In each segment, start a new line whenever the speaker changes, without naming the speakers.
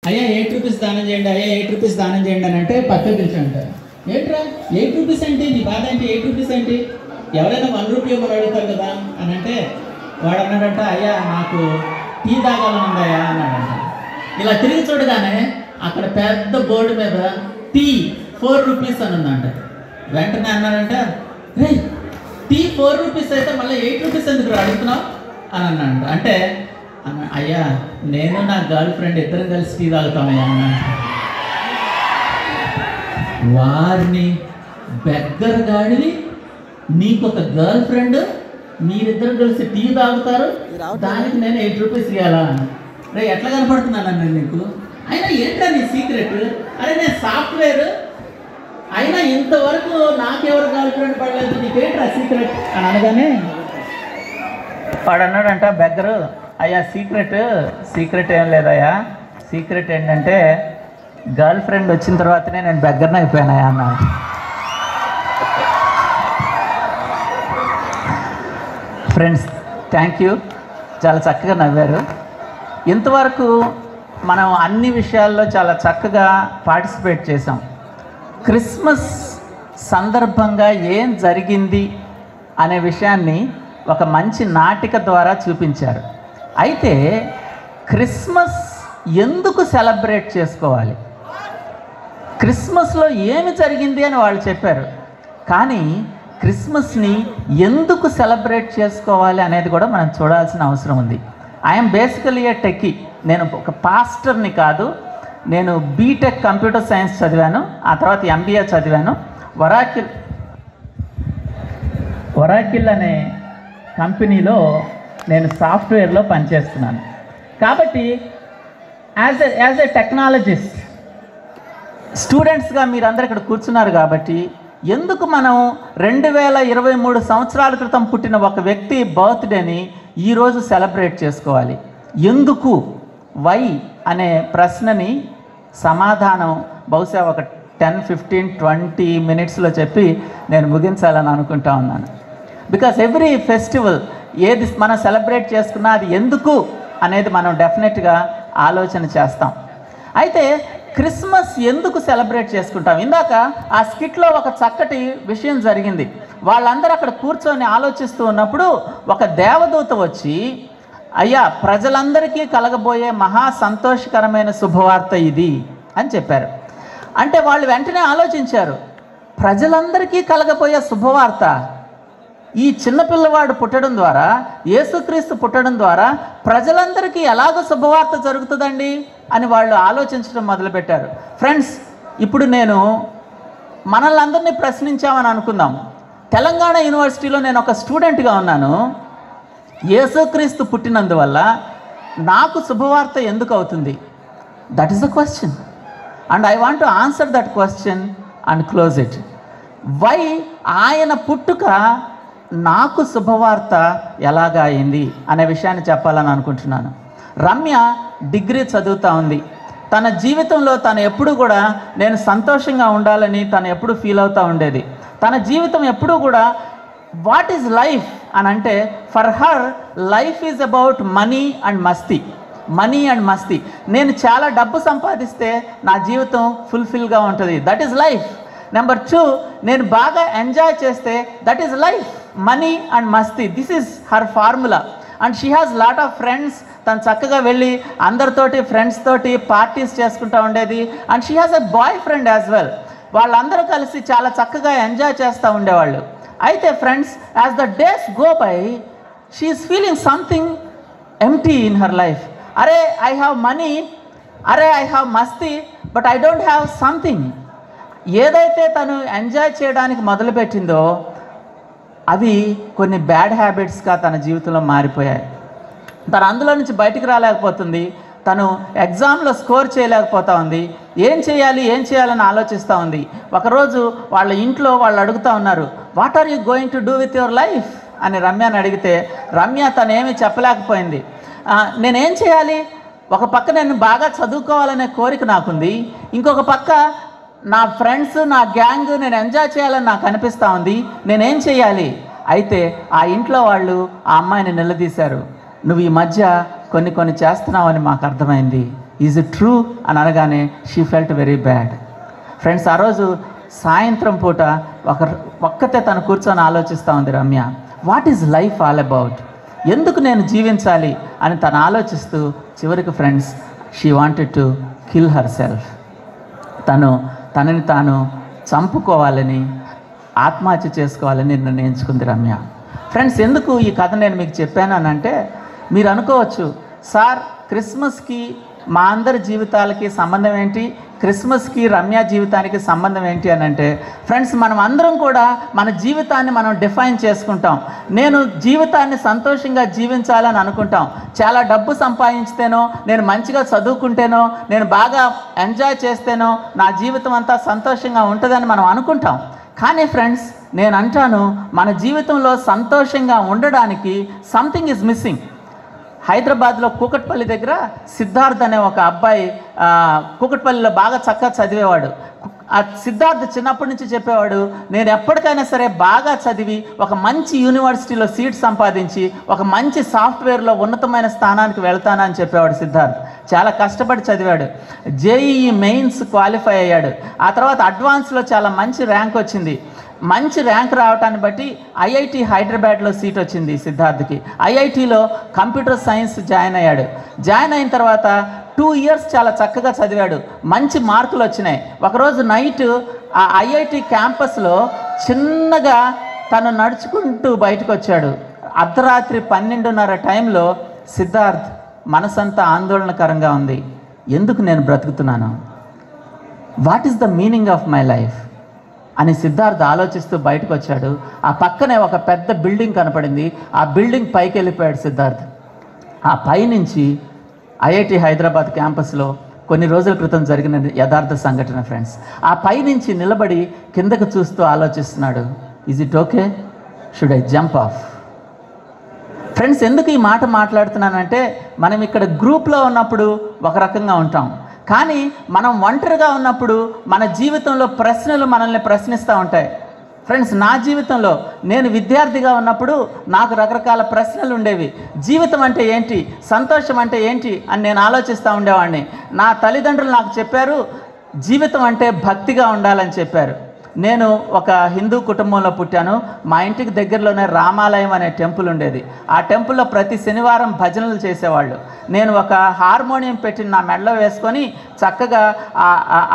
అయ్యా 8 రూపీస్ దానం చేయండి, అయ్యా 8 రూపీస్ దానం చేయండి అని అంటే పక్కన పిలిచి అంటారు, ఏంట్రా 8 రూపీస్ ఏంటి, నీ బాధ ఏంటి, 8 రూపీస్ ఏంటి, ఎవరైనా 1 రూపీ ఇవ్వమని అడుగుతారు కదా అని అంటే వాడు అన్నాడంట, అయ్యా నాకు టీ తాగాలని ఉందయ్యా అన్నాడంట. ఇలా తిరిగి చూడగానే అక్కడ పెద్ద బోర్డు మీద టీ 4 రూపీస్ అని ఉందంట. వెంటనే అన్నాడంట, రే టీ 4 రూపీస్ అయితే మళ్ళీ 8 రూపీస్ ఎందుకు అడుగుతున్నావు అని అన్నాడు. అంటే అయ్యా నేను నా గర్ల్ ఫ్రెండ్ ఇద్దరం కలిసి టీ తాగుతామయ్యా అన్నాడు. వారిని బెగ్గర్ గాడివి, నీకు ఒక గర్ల్ ఫ్రెండ్, మీరిద్దరు కలిసి టీ తాగుతారు, దానికి నేను 8 రూపీస్ ఇవ్వాలా? రే ఎట్లా కనపడుతున్నాను నేను నీకు? అయినా ఏంట్రా నీ సీక్రెట్? అరే నేను సాఫ్ట్వేర్, అయినా ఇంతవరకు నాకెవరు గర్ల్ ఫ్రెండ్ పడలేదు, నీకేంట్రా సీక్రెట్ అని అనగానే వాడు అన్నాడంట బెగ్గరు, అయ్యా సీక్రెట్ ఏం లేదయ్యా, సీక్రెట్ ఏంటంటే గర్ల్ ఫ్రెండ్ వచ్చిన తర్వాతనే నేను బెగ్గర్ని అయిపోయానయ్యా అన్నాడు. ఫ్రెండ్స్ థ్యాంక్ యూ, చాలా చక్కగా నవ్వారు. ఇంతవరకు మనం అన్ని విషయాల్లో చాలా చక్కగా పార్టిసిపేట్ చేసాం. క్రిస్మస్ సందర్భంగా ఏం జరిగింది అనే విషయాన్ని ఒక మంచి నాటిక ద్వారా చూపించారు. అయితే క్రిస్మస్ ఎందుకు సెలబ్రేట్ చేసుకోవాలి, క్రిస్మస్లో ఏమి జరిగింది అని వాళ్ళు చెప్పారు, కానీ క్రిస్మస్ని ఎందుకు సెలబ్రేట్ చేసుకోవాలి అనేది కూడా మనం చూడాల్సిన అవసరం ఉంది. ఐఎమ్ బేసికలీ ఏ టెక్కీ, నేను ఒక పాస్టర్ని కాదు, నేను బీటెక్ కంప్యూటర్ సైన్స్ చదివాను, ఆ తర్వాత ఎంబీఏ చదివాను. ఒరాకిల్ అనే కంపెనీలో నేను సాఫ్ట్వేర్లో పనిచేస్తున్నాను. కాబట్టి యాజ్ ఎ టెక్నాలజిస్ట్ స్టూడెంట్స్గా మీరందరూ ఇక్కడ కూర్చున్నారు కాబట్టి ఎందుకు మనం 2023 సంవత్సరాల క్రితం పుట్టిన ఒక వ్యక్తి బర్త్డేని ఈరోజు సెలబ్రేట్ చేసుకోవాలి? ఎందుకు, వై అనే ప్రశ్నని సమాధానం బహుశా ఒక 10-15-20 మినిట్స్లో చెప్పి నేను ముగించాలని అనుకుంటా ఉన్నాను. బికాస్ ఎవ్రీ ఫెస్టివల్ ఏది మనం సెలబ్రేట్ చేసుకున్నా అది ఎందుకు అనేది మనం డెఫినెట్గా ఆలోచన చేస్తాం. అయితే క్రిస్మస్ ఎందుకు సెలబ్రేట్ చేసుకుంటాం? ఇందాక ఆ స్కిట్లో ఒక చక్కటి విషయం జరిగింది. వాళ్ళందరూ అక్కడ కూర్చొని ఆలోచిస్తూ ఉన్నప్పుడు ఒక దేవదూత వచ్చి, అయ్యా ప్రజలందరికీ కలగబోయే మహా సంతోషకరమైన శుభవార్త ఇది అని చెప్పారు. అంటే వాళ్ళు వెంటనే ఆలోచించారు, ప్రజలందరికీ కలగబోయే శుభవార్త, ఈ చిన్నపిల్లవాడు పుట్టడం ద్వారా, యేసుక్రీస్తు పుట్టడం ద్వారా ప్రజలందరికీ ఎలాగ శుభవార్త జరుగుతుందండి అని వాళ్ళు ఆలోచించడం మొదలుపెట్టారు. ఫ్రెండ్స్, ఇప్పుడు నేను మనల్ని అందరినీ ప్రశ్నించామని అనుకుందాం. తెలంగాణ యూనివర్సిటీలో నేను ఒక స్టూడెంట్గా ఉన్నాను. యేసుక్రీస్తు పుట్టినందువల్ల నాకు శుభవార్త ఎందుకు అవుతుంది? That is the question, and I want to answer that question and close it. Why ఆయన పుట్టుక నాకు శుభవార్త ఎలాగా అయింది అనే విషయాన్ని చెప్పాలని అనుకుంటున్నాను. రమ్య డిగ్రీ చదువుతూ ఉంది. తన జీవితంలో తను ఎప్పుడు కూడా నేను సంతోషంగా ఉండాలని తను ఎప్పుడు ఫీల్ అవుతూ ఉండేది. తన జీవితం ఎప్పుడూ కూడా వాట్ ఈజ్ లైఫ్ అని అంటే, for her life is about money and మస్తీ. నేను చాలా డబ్బు సంపాదిస్తే నా జీవితం ఫుల్ఫిల్గా ఉంటుంది, దట్ ఈజ్ లైఫ్. నెంబర్ 2, నేను బాగా ఎంజాయ్ చేస్తే that is life, money and మస్తీ. This is her formula. And she has lot of friends. తను చక్కగా వెళ్ళి అందరితోటి ఫ్రెండ్స్ తోటి పార్టీస్ చేసుకుంటూ ఉండేది. And she has a boyfriend as well. వాళ్ళందరూ కలిసి చాలా చక్కగా ఎంజాయ్ చేస్తూ ఉండేవాళ్ళు. అయితే friends, as the days go by, she is feeling something empty in her life. అరే ఐ హ్యావ్ మనీ, అరే ఐ హ్యావ్ మస్తీ, but I don't have something. ఏదైతే తను ఎంజాయ్ చేయడానికి మొదలుపెట్టిందో అవి కొన్ని బ్యాడ్ హ్యాబిట్స్గా తన జీవితంలో మారిపోయాయి. తను అందులో నుంచి బయటికి రాలేకపోతుంది. తను ఎగ్జామ్లో స్కోర్ చేయలేకపోతా ఉంది. ఏం చేయాలని ఆలోచిస్తూ ఉంది. ఒకరోజు వాళ్ళ ఇంట్లో వాళ్ళు అడుగుతూ ఉన్నారు, what are you going to do with your life అని రమ్యని అడిగితే, రమ్య తనేమీ చెప్పలేకపోయింది. నేనేం చేయాలి? ఒక పక్క నేను బాగా చదువుకోవాలనే కోరిక నాకుంది, ఇంకొక పక్క నా ఫ్రెండ్స్, నా గ్యాంగ్, నేను ఎంజాయ్ చేయాలని నాకు అనిపిస్తూ ఉంది, నేనేం చేయాలి? అయితే ఆ ఇంట్లో వాళ్ళు ఆ అమ్మాయిని నిలదీశారు. నువ్వు ఈ మధ్య కొన్ని చేస్తున్నావని మాకు అర్థమైంది, ఈజ్ ఇట్ ట్రూ అని అనగానే she felt very bad. Friends, ఆ రోజు సాయంత్రం పూట ఒక్కతే తను కూర్చొని ఆలోచిస్తూ ఉంది Ramya. What is life all about? ఎందుకు నేను జీవించాలి అని తను ఆలోచిస్తూ చివరికి friends she wanted to kill her self. తనని తాను చంపుకోవాలని, ఆత్మహత్య చేసుకోవాలని నిర్ణయించుకుంది రమ్య. ఫ్రెండ్స్, ఎందుకు ఈ కథ నేను మీకు చెప్పాను అని అంటే, మీరు అనుకోవచ్చు, సార్ క్రిస్మస్కి మా అందరి జీవితాలకి సంబంధం ఏంటి, క్రిస్మస్కి రమ్య జీవితానికి సంబంధం ఏంటి అని అంటే, ఫ్రెండ్స్, మనం అందరం కూడా మన జీవితాన్ని మనం డిఫైన్ చేసుకుంటాం. నేను జీవితాన్ని సంతోషంగా జీవించాలని అనుకుంటాం. చాలా డబ్బు సంపాదించితేనో, నేను మంచిగా చదువుకుంటేనో, నేను బాగా ఎంజాయ్ చేస్తేనో నా జీవితం అంతా సంతోషంగా ఉంటుందని మనం అనుకుంటాం. కానీ ఫ్రెండ్స్, నేను అంటాను, మన జీవితంలో సంతోషంగా ఉండడానికి సంథింగ్ ఈజ్ మిస్సింగ్. హైదరాబాద్లో కూకట్పల్లి దగ్గర సిద్ధార్థ్ అనే ఒక అబ్బాయి కూకట్పల్లిలో బాగా చక్కగా చదివేవాడు. ఆ సిద్ధార్థ్ చిన్నప్పటి నుంచి చెప్పేవాడు, నేను ఎప్పటికైనా సరే బాగా చదివి ఒక మంచి యూనివర్సిటీలో సీట్ సంపాదించి ఒక మంచి సాఫ్ట్వేర్లో ఉన్నతమైన స్థానానికి వెళ్తానని చెప్పేవాడు సిద్ధార్థ్. చాలా కష్టపడి చదివాడు. జేఈఈ మెయిన్స్ క్వాలిఫై అయ్యాడు. ఆ తర్వాత అడ్వాన్స్లో చాలా మంచి ర్యాంక్ వచ్చింది. మంచి ర్యాంక్ రావటాన్ని బట్టి ఐఐటి హైదరాబాద్లో సీట్ వచ్చింది సిద్ధార్థ్కి. ఐఐటిలో కంప్యూటర్ సైన్స్ జాయిన్ అయ్యాడు. జాయిన్ అయిన తర్వాత 2 years చాలా చక్కగా చదివాడు. మంచి మార్కులు వచ్చినాయి. ఒకరోజు నైట్ ఆ ఐఐటి క్యాంపస్లో చిన్నగా తను నడుచుకుంటూ బయటకు వచ్చాడు. అర్ధరాత్రి 12:30 టైంలో సిద్ధార్థ్ మనసంతా ఆందోళనకరంగా ఉంది. ఎందుకు నేను బ్రతుకుతున్నాను? What is the meaning of my life అని సిద్ధార్థ్ ఆలోచిస్తూ బయటకు వచ్చాడు. ఆ పక్కనే ఒక పెద్ద బిల్డింగ్ కనపడింది. ఆ బిల్డింగ్ పైకి వెళ్ళిపోయాడు సిద్ధార్థ్. ఆ పైనుంచి ఐఐటి హైదరాబాద్ క్యాంపస్లో కొన్ని రోజుల క్రితం జరిగిన యథార్థ సంఘటన ఫ్రెండ్స్. ఆ పైనుంచి నిలబడి కిందకు చూస్తూ ఆలోచిస్తున్నాడు, is it okay, should I jump off? Friends, ఎందుకు ఈ మాట మాట్లాడుతున్నానంటే, మనం ఇక్కడ గ్రూప్లో ఉన్నప్పుడు ఒక రకంగా ఉంటాం, కానీ మనం ఒంటరిగా ఉన్నప్పుడు మన జీవితంలో ప్రశ్నలు మనల్ని ప్రశ్నిస్తూ ఉంటాయి. ఫ్రెండ్స్, నా జీవితంలో నేను విద్యార్థిగా ఉన్నప్పుడు నాకు రకరకాల ప్రశ్నలు ఉండేవి. జీవితం అంటే ఏంటి, సంతోషం అంటే ఏంటి అని నేను ఆలోచిస్తూ ఉండేవాడిని. నా తల్లిదండ్రులు నాకు చెప్పారు, జీవితం అంటే భక్తిగా ఉండాలని చెప్పారు. నేను ఒక హిందూ కుటుంబంలో పుట్టాను. మా ఇంటికి దగ్గరలోనే రామాలయం అనే టెంపుల్ ఉండేది. ఆ టెంపుల్లో ప్రతి శనివారం భజనలు చేసేవాళ్ళు. నేను ఒక హార్మోనియం పెట్టి నా మెడలో వేసుకొని చక్కగా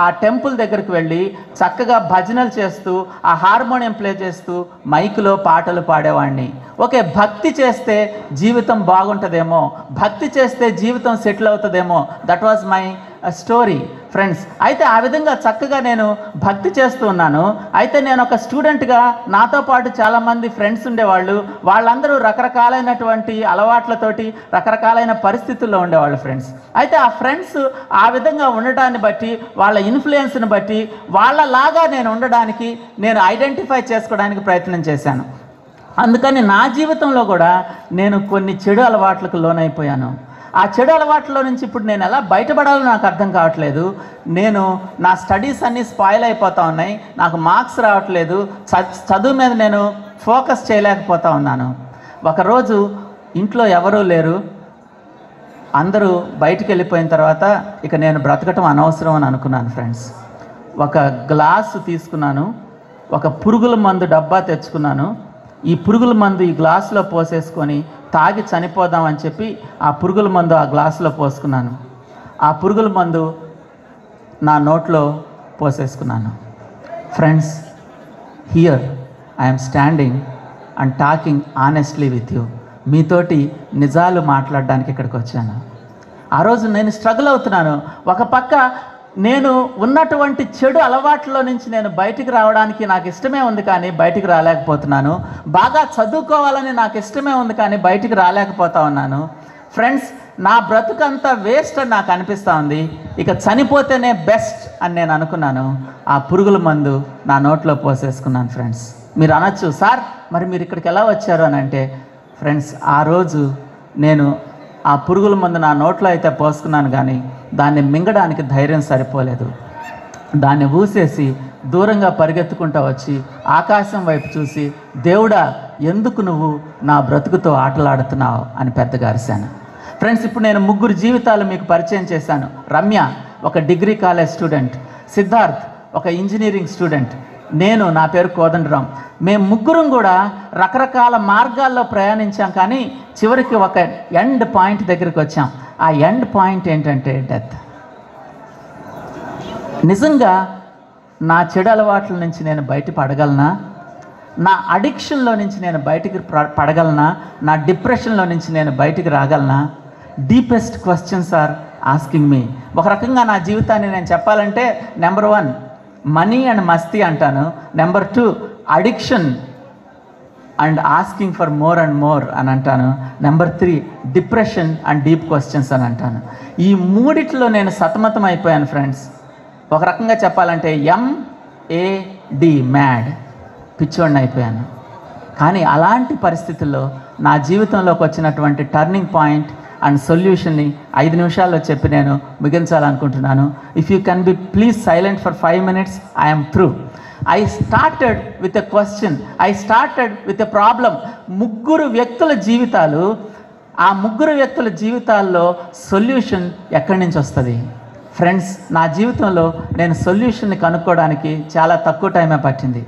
ఆ టెంపుల్ దగ్గరికి వెళ్ళి చక్కగా భజనలు చేస్తూ ఆ హార్మోనియం ప్లే చేస్తూ మైకులో పాటలు పాడేవాడిని. ఓకే, భక్తి చేస్తే జీవితం బాగుంటుందేమో, భక్తి చేస్తే జీవితం సెటిల్ అవుతుందేమో, that was my story friends. అయితే ఆ విధంగా చక్కగా నేను భక్తి చేస్తూ ఉన్నాను. అయితే నేను ఒక స్టూడెంట్గా నాతో పాటు చాలామంది ఫ్రెండ్స్ ఉండేవాళ్ళు. వాళ్ళందరూ రకరకాలైనటువంటి అలవాట్లతోటి రకరకాలైన పరిస్థితుల్లో ఉండేవాళ్ళు ఫ్రెండ్స్. అయితే ఆ ఫ్రెండ్స్ ఆ విధంగా ఉండటాన్ని బట్టి, వాళ్ళ ఇన్ఫ్లుయెన్స్ని బట్టి వాళ్ళలాగా నేను ఉండడానికి, నేను ఐడెంటిఫై చేసుకోవడానికి ప్రయత్నం చేశాను. అందుకని నా జీవితంలో కూడా నేను కొన్ని చెడు అలవాట్లకు లోనైపోయాను. ఆ చెడు అలవాట్ల నుంచి ఇప్పుడు నేను ఎలా బయటపడాలో నాకు అర్థం కావట్లేదు. నా స్టడీస్ అన్నీ స్పాయిల్ అయిపోతూ ఉన్నాయి. నాకు మార్క్స్ రావట్లేదు. చదువు మీద నేను ఫోకస్ చేయలేకపోతూ ఉన్నాను. ఒకరోజు ఇంట్లో ఎవరూ లేరు, అందరూ బయటికి వెళ్ళిపోయిన తర్వాత ఇక నేను బ్రతకటం అనవసరం అని అనుకున్నాను ఫ్రెండ్స్. ఒక గ్లాసు తీసుకున్నాను, ఒక పురుగుల మందు డబ్బా తెచ్చుకున్నాను. ఈ పురుగుల మందు ఈ గ్లాసులో పోసేసుకొని తాగి చనిపోదామని చెప్పి ఆ పురుగుల మందు ఆ గ్లాసులో పోసుకున్నాను. ఆ పురుగుల మందు నా నోట్లో పోసేసుకున్నాను. Friends, here I'm standing and talking honestly with you. మీతోటి నిజాలు మాట్లాడడానికి ఇక్కడికి వచ్చాను. ఆ రోజు నేను స్ట్రగుల్ అవుతున్నాను. ఒక పక్క నేను ఉన్నటువంటి చెడు అలవాట్ల నుంచి నేను బయటికి రావడానికి నాకు ఇష్టమే ఉంది, కానీ బయటికి రాలేకపోతున్నాను. బాగా చదువుకోవాలని నాకు ఇష్టమే ఉంది, కానీ బయటికి రాలేకపోతా ఉన్నాను. ఫ్రెండ్స్, నా బ్రతుకంతా వేస్ట్ అని నాకు అనిపిస్తూ ఉంది. ఇక చనిపోతేనే బెస్ట్ అని నేను అనుకున్నాను. ఆ పురుగుల మందు నా నోట్లో పోసేసుకున్నాను ఫ్రెండ్స్. మీరు అనొచ్చు, సార్ మరి మీరు ఇక్కడికి ఎలా వచ్చారు అని అంటే, ఫ్రెండ్స్, ఆ రోజు నేను ఆ పురుగుల మందు నా నోట్లో అయితే పోసుకున్నాను, కానీ దాన్ని మింగడానికి ధైర్యం సరిపోలేదు. దాన్ని ఊసేసి దూరంగా పరిగెత్తుకుంటూ వచ్చి ఆకాశం వైపు చూసి, దేవుడా ఎందుకు నువ్వు నా బ్రతుకుతో ఆటలాడుతున్నావు అని పెద్దగా అరిశాను. ఫ్రెండ్స్, ఇప్పుడు నేను ముగ్గురు జీవితాలు మీకు పరిచయం చేశాను. రమ్య ఒక డిగ్రీ కాలేజ్ స్టూడెంట్, సిద్ధార్థ్ ఒక ఇంజనీరింగ్ స్టూడెంట్, నేను, నా పేరు కోదండరాం. మేము ముగ్గురం కూడా రకరకాల మార్గాల్లో ప్రయాణించాం, కానీ చివరికి ఒక ఎండ్ పాయింట్ దగ్గరికి వచ్చాం. ఆ ఎండ్ పాయింట్ ఏంటంటే డెత్. నిజంగా నా చెడు అలవాట్ల నుంచి నేను బయటపడగలనా? నా అడిక్షన్లో నుంచి నేను బయటికి పడగలనా? నా డిప్రెషన్లో నుంచి నేను బయటికి రాగలనా? Deepest questions are asking me. ఒక రకంగా నా జీవితాన్ని నేను చెప్పాలంటే, నెంబర్ 1 మనీ అండ్ మస్తీ అంటాను, number 2 addiction and asking for more and more అని అంటాను, number 3 depression and deep questions అని అంటాను. ఈ మూడిట్లో నేను సతమతం అయిపోయాను ఫ్రెండ్స్. ఒక రకంగా చెప్పాలంటే MAD మ్యాడ్, పిచ్చోడిని అయిపోయాను. కానీ అలాంటి పరిస్థితుల్లో నా జీవితంలోకి వచ్చినటువంటి టర్నింగ్ పాయింట్ అండ్ సొల్యూషన్ని 5 నిమిషాల్లో చెప్పి నేను ముగించాలనుకుంటున్నాను. If you can be please silent for 5 minutes, I'm through. I started with a question, I started with a problem. ముగ్గురు వ్యక్తుల జీవితాలు, ఆ ముగ్గురు వ్యక్తుల జీవితాల్లో సొల్యూషన్ ఎక్కడి నుంచి వస్తుంది? ఫ్రెండ్స్, నా జీవితంలో నేను సొల్యూషన్ని కనుక్కోవడానికి చాలా తక్కువ టైమే పట్టింది.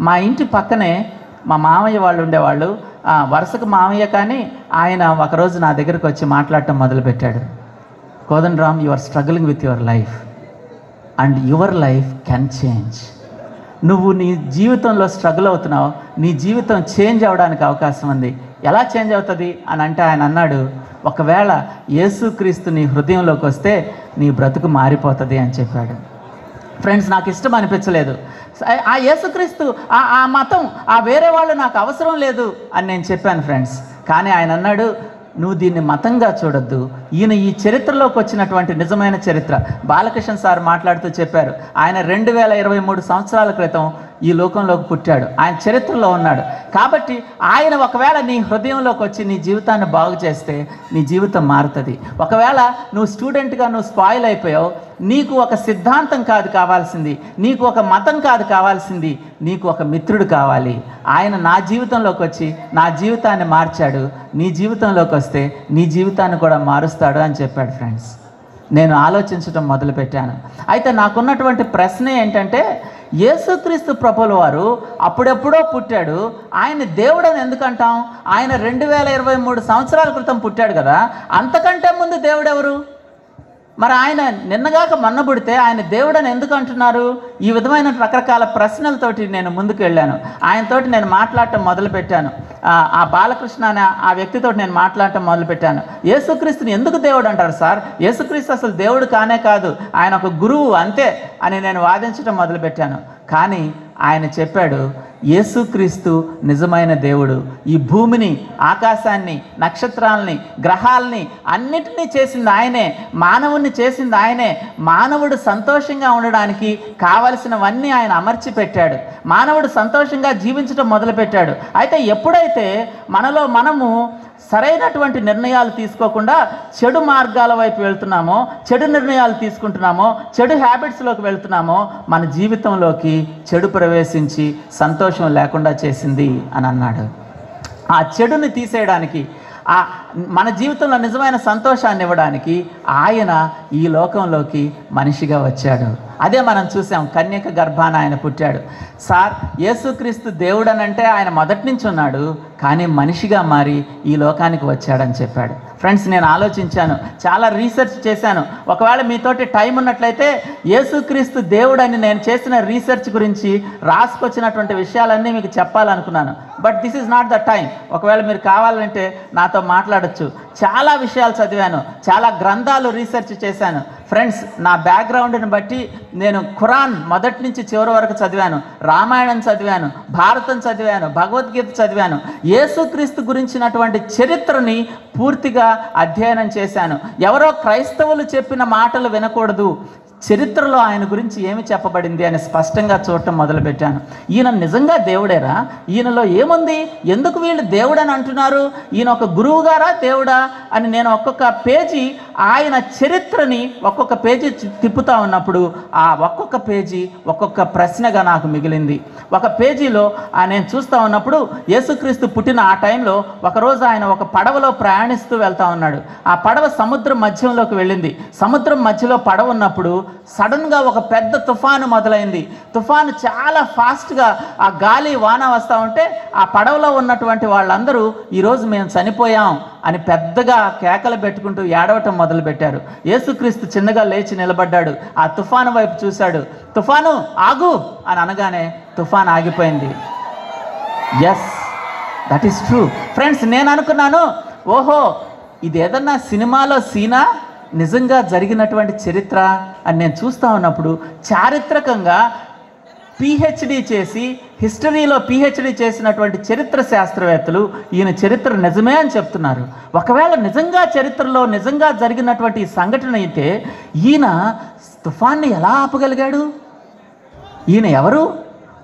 మా ఇంటి పక్కనే మా మామయ్య వాళ్ళు ఉండేవాళ్ళు. వరుసకు మామయ్య, కానీ ఆయన ఒకరోజు నా దగ్గరికి వచ్చి మాట్లాడటం మొదలుపెట్టాడు. Kodandaram, you are struggling with your life and your life can change. నువ్వు నీ జీవితంలో స్ట్రగుల్ అవుతున్నావు, నీ జీవితం చేంజ్ అవ్వడానికి అవకాశం ఉంది. ఎలా చేంజ్ అవుతుంది అని అంటే ఆయన అన్నాడు, ఒకవేళ యేసుక్రీస్తు నీ హృదయంలోకి వస్తే నీ బ్రతుకు మారిపోతుంది అని చెప్పాడు. ఫ్రెండ్స్, నాకు ఇష్టం అనిపించలేదు. ఆ యేసుక్రీస్తు, ఆ మతం, ఆ వేరే వాళ్ళు నాకు అవసరం లేదు అని నేను చెప్పాను ఫ్రెండ్స్. కానీ ఆయన అన్నాడు, నువ్వు దీన్ని మతంగా చూడొద్దు, ఈయన ఈ చరిత్రలోకి వచ్చినటువంటి నిజమైన చరిత్ర. బాలకృష్ణ సార్ మాట్లాడుతూ చెప్పారు, ఆయన 2023 సంవత్సరాల క్రితం ఈ లోకంలోకి పుట్టాడు, ఆయన చరిత్రలో ఉన్నాడు. కాబట్టి ఆయన ఒకవేళ నీ హృదయంలోకి వచ్చి నీ జీవితాన్ని బాగు చేస్తే నీ జీవితం మారుతుంది. ఒకవేళ నువ్వు స్టూడెంట్గా నువ్వు స్పాయిల్ అయిపోయావు, నీకు ఒక సిద్ధాంతం కాదు కావాల్సింది, నీకు ఒక మతం కాదు కావాల్సింది, నీకు ఒక మిత్రుడు కావాలి. ఆయన నా జీవితంలోకి వచ్చి నా జీవితాన్ని మార్చాడు, నీ జీవితంలోకి వస్తే నీ జీవితాన్ని కూడా మారుస్తాడు అని చెప్పాడు. ఫ్రెండ్స్, నేను ఆలోచించడం మొదలుపెట్టాను. అయితే నాకున్నటువంటి ప్రశ్న ఏంటంటే, యేసుక్రీస్తు ప్రభుల వారు అప్పుడెప్పుడో పుట్టాడు, ఆయన దేవుడు అని ఎందుకంటాం? ఆయన 2023 సంవత్సరాల క్రితం పుట్టాడు కదా, అంతకంటే ముందు దేవుడు ఎవరు? మరి ఆయన నిన్నగాక మొన్న పుడితే ఆయన దేవుడని ఎందుకు అంటున్నారు? ఈ విధమైన రకరకాల ప్రశ్నలతోటి నేను ముందుకు వెళ్ళాను. ఆయనతోటి నేను మాట్లాడటం మొదలుపెట్టాను. ఆ బాలకృష్ణ అనే ఆ వ్యక్తితోటి నేను మాట్లాడటం మొదలుపెట్టాను. యేసుక్రీస్తుని ఎందుకు దేవుడు అంటారు సార్? యేసుక్రీస్తు అసలు దేవుడు కానే కాదు, ఆయన ఒక గురువు అంతే అని నేను వాదించడం మొదలుపెట్టాను. కానీ ఆయన చెప్పాడు, యేసుక్రీస్తు నిజమైన దేవుడు. ఈ భూమిని, ఆకాశాన్ని, నక్షత్రాలని, గ్రహాలని అన్నిటినీ చేసింది ఆయనే, మానవుణ్ణి చేసింది ఆయనే. మానవుడు సంతోషంగా ఉండడానికి కావలసినవన్నీ ఆయన అమర్చి పెట్టాడు. మానవుడు సంతోషంగా జీవించడం మొదలుపెట్టాడు. అయితే ఎప్పుడైతే మనలో మనము సరైనటువంటి నిర్ణయాలు తీసుకోకుండా చెడు మార్గాల వైపు వెళ్తున్నామో, చెడు నిర్ణయాలు తీసుకుంటున్నామో, చెడు హ్యాబిట్స్లోకి వెళ్తున్నామో, మన జీవితంలోకి చెడు ప్రవేశించి సంతోషం లేకుండా చేసింది అని అన్నాడు. ఆ చెడుని తీసేయడానికి, మన జీవితంలో నిజమైన సంతోషాన్ని ఇవ్వడానికి ఆయన ఈ లోకంలోకి మనిషిగా వచ్చాడు. అదే మనం చూసాం, కన్యక గర్భాన ఆయన పుట్టాడు. సార్, యేసుక్రీస్తు దేవుడు అని అంటే ఆయన మొదటి నుంచి ఉన్నాడు, కానీ మనిషిగా మారి ఈ లోకానికి వచ్చాడని చెప్పాడు. ఫ్రెండ్స్, నేను ఆలోచించాను, చాలా రీసెర్చ్ చేశాను. ఒకవేళ మీతోటి టైం ఉన్నట్లయితే యేసుక్రీస్తు దేవుడని నేను చేసిన రీసెర్చ్ గురించి రాసుకొచ్చినటువంటి విషయాలన్నీ మీకు చెప్పాలనుకున్నాను. But this is not the time. ఒకవేళ మీరు కావాలంటే నాతో మాట్లాడచ్చు. చాలా విషయాలు చదివాను, చాలా గ్రంథాలు రీసెర్చ్ చేశాను. ఫ్రెండ్స్, నా బ్యాక్గ్రౌండ్ని బట్టి నేను ఖురాన్ మొదటి నుంచి చివరి వరకు చదివాను, రామాయణం చదివాను, భారతం చదివాను, భగవద్గీత చదివాను. యేసుక్రీస్తు గురించినటువంటి చరిత్రని పూర్తిగా అధ్యయనం చేశాను. ఎవరో క్రైస్తవులు చెప్పిన మాటలు వినకూడదు, చరిత్రలో ఆయన గురించి ఏమి చెప్పబడింది అని స్పష్టంగా చూడటం మొదలుపెట్టాను. ఈయన నిజంగా దేవుడేరా? ఈయనలో ఏముంది? ఎందుకు వీళ్ళు దేవుడని అంటున్నారు? ఈయన ఒక గురువు గారా దేవుడా అని నేను ఒక్కొక్క పేజీ ఆయన చరిత్రని ఒక్కొక్క పేజీ తిప్పుతా ఉన్నప్పుడు ఆ ఒక్కొక్క పేజీ ఒక్కొక్క ప్రశ్నగా నాకు మిగిలింది. ఒక పేజీలో నేను చూస్తూ ఉన్నప్పుడు యేసుక్రీస్తు పుట్టిన ఆ టైంలో ఒకరోజు ఆయన ఒక పడవలో ప్రయాణిస్తూ వెళ్తా ఉన్నాడు. ఆ పడవ సముద్రం మధ్యంలోకి వెళ్ళింది. సముద్రం మధ్యలో పడవ ఉన్నప్పుడు సడన్గా ఒక పెద్ద తుఫాను మొదలైంది. తుఫాను చాలా ఫాస్ట్గా ఆ గాలి వాన వస్తూ ఉంటే ఆ పడవలో ఉన్నటువంటి వాళ్ళందరూ ఈరోజు మేము చనిపోయాం అని పెద్దగా కేకలు పెట్టుకుంటూ ఏడవటం మొదలుపెట్టారు. యేసుక్రీస్తు చిన్నగా లేచి నిలబడ్డాడు. ఆ తుఫాను వైపు చూశాడు. తుఫాను ఆగు అని అనగానే తుఫాను ఆగిపోయింది. Yes, that is true friends. నేను అనుకున్నాను, ఓహో ఇది ఏదన్నా సినిమాలో సీనా, నిజంగా జరిగినటువంటి చరిత్ర అని నేను చూస్తూ ఉన్నప్పుడు చారిత్రకంగా పిహెచ్డి చేసి హిస్టరీలో పిహెచ్డి చేసినటువంటి చరిత్ర శాస్త్రవేత్తలు ఈయన చరిత్ర నిజమే అని చెప్తున్నారు. ఒకవేళ నిజంగా చరిత్రలో నిజంగా జరిగినటువంటి ఈ సంఘటన అయితే ఈయన తుఫాన్ని ఎలా ఆపగలిగాడు? ఈయన ఎవరు?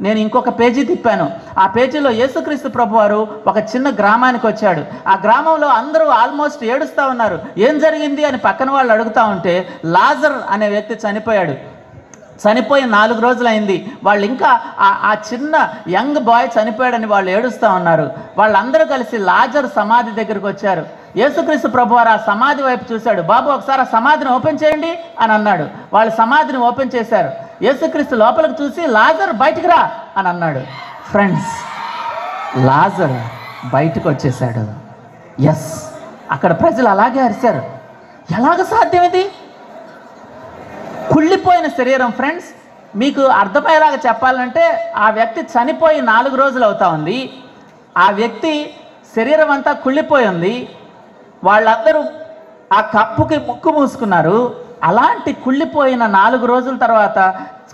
నేను ఇంకొక పేజీ తిప్పాను. ఆ పేజీలో యేసుక్రీస్తు ప్రభువారు ఒక చిన్న గ్రామానికి వచ్చాడు. ఆ గ్రామంలో అందరూ ఆల్మోస్ట్ ఏడుస్తూ ఉన్నారు. ఏం జరిగింది అని పక్కన వాళ్ళు అడుగుతూ ఉంటే లాజర్ అనే వ్యక్తి చనిపోయాడు. చనిపోయి 4 రోజులైంది. వాళ్ళు ఇంకా ఆ చిన్న యంగ్ బాయ్ చనిపోయాడని వాళ్ళు ఏడుస్తూ ఉన్నారు. వాళ్ళందరూ కలిసి లాజర్ సమాధి దగ్గరికి వచ్చారు. యేసుక్రీస్తు ప్రభువారు ఆ సమాధి వైపు చూశాడు. బాబు ఒకసారి ఆ సమాధిని ఓపెన్ చేయండి అని అన్నాడు. వాళ్ళు సమాధిని ఓపెన్ చేశారు. యేసుక్రీస్తు లోపలికి చూసి లాజర్ బయటికి రా అని అన్నాడు. ఫ్రెండ్స్, లాజర్ బయటకు వచ్చేసాడు. ఎస్, అక్కడ ప్రజలు అలాగే అరిశారు. ఎలాగ సాధ్యం ఇది? కుళ్ళిపోయిన శరీరం. ఫ్రెండ్స్, మీకు అర్థమయ్యేలాగా చెప్పాలంటే ఆ వ్యక్తి చనిపోయి 4 రోజులు అవుతా ఉంది. ఆ వ్యక్తి శరీరం అంతా కుళ్ళిపోయి ఉంది. వాళ్ళందరూ ఆ కప్పుకి ముక్కు మూసుకున్నారు. అలాంటి కుళ్ళిపోయిన 4 రోజుల తర్వాత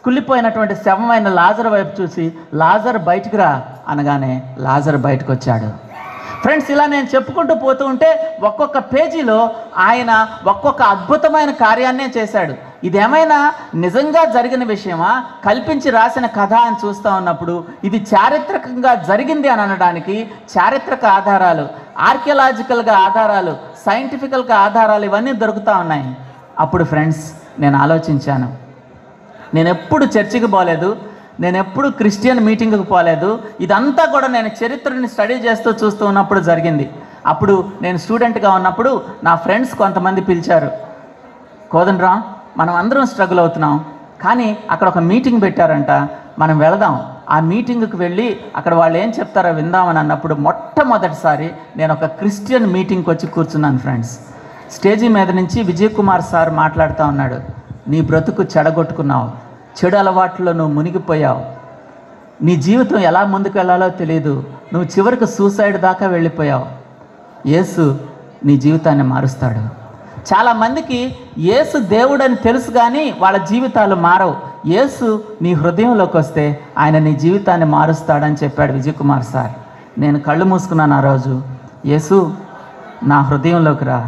కుళ్ళిపోయినటువంటి శవమైన లాజర్ వైపు చూసి లాజర్ బయటికి రా అనగానే లాజర్ బయటకు వచ్చాడు. ఫ్రెండ్స్, ఇలా నేను చెప్పుకుంటూ పోతూ ఉంటే ఒక్కొక్క పేజీలో ఆయన ఒక్కొక్క అద్భుతమైన కార్యాన్నే చేశాడు. ఇదేమైనా నిజంగా జరిగిన విషయమా, కల్పించి రాసిన కథ అని చూస్తూ ఉన్నప్పుడు ఇది చారిత్రకంగా జరిగింది అని అనడానికి చారిత్రక ఆధారాలు, ఆర్కియలాజికల్గా ఆధారాలు, సైంటిఫికల్గా ఆధారాలు ఇవన్నీ దొరుకుతూ ఉన్నాయి. అప్పుడు ఫ్రెండ్స్ నేను ఆలోచించాను, నేను ఎప్పుడు చర్చికి పోలేదు, నేను ఎప్పుడు క్రిస్టియన్ మీటింగ్కి పోలేదు. ఇదంతా కూడా నేను చరిత్రని స్టడీ చేస్తూ చూస్తూ ఉన్నప్పుడు జరిగింది. అప్పుడు నేను స్టూడెంట్గా ఉన్నప్పుడు నా ఫ్రెండ్స్ కొంతమంది పిలిచారు. కోదండరాం, మనం అందరం స్ట్రగుల్ అవుతున్నాం, కానీ అక్కడ ఒక మీటింగ్ పెట్టారంట, మనం వెళదాం. ఆ మీటింగ్కి వెళ్ళి అక్కడ వాళ్ళు ఏం చెప్తారో విందామని అన్నప్పుడు మొట్టమొదటిసారి నేను ఒక క్రిస్టియన్ మీటింగ్కి వచ్చి కూర్చున్నాను. ఫ్రెండ్స్, స్టేజీ మీద నుంచి విజయ్ కుమార్ సార్ మాట్లాడుతూ ఉన్నాడు. నీ బ్రతుకు చెడగొట్టుకున్నావు, చెడు అలవాట్లో నువ్వు మునిగిపోయావు, నీ జీవితం ఎలా ముందుకు వెళ్ళాలో తెలియదు, నువ్వు చివరికి సూసైడ్ దాకా వెళ్ళిపోయావు. యేసు నీ జీవితాన్ని మారుస్తాడు. చాలామందికి యేసు దేవుడని తెలుసు కానీ వాళ్ళ జీవితాలు మారవు. యేసు నీ హృదయంలోకి వస్తే ఆయన నీ జీవితాన్ని మారుస్తాడని చెప్పాడు విజయ్ కుమార్ సార్. నేను కళ్ళు మూసుకున్నాను ఆ రోజు. యేసు నా హృదయంలోకి రా,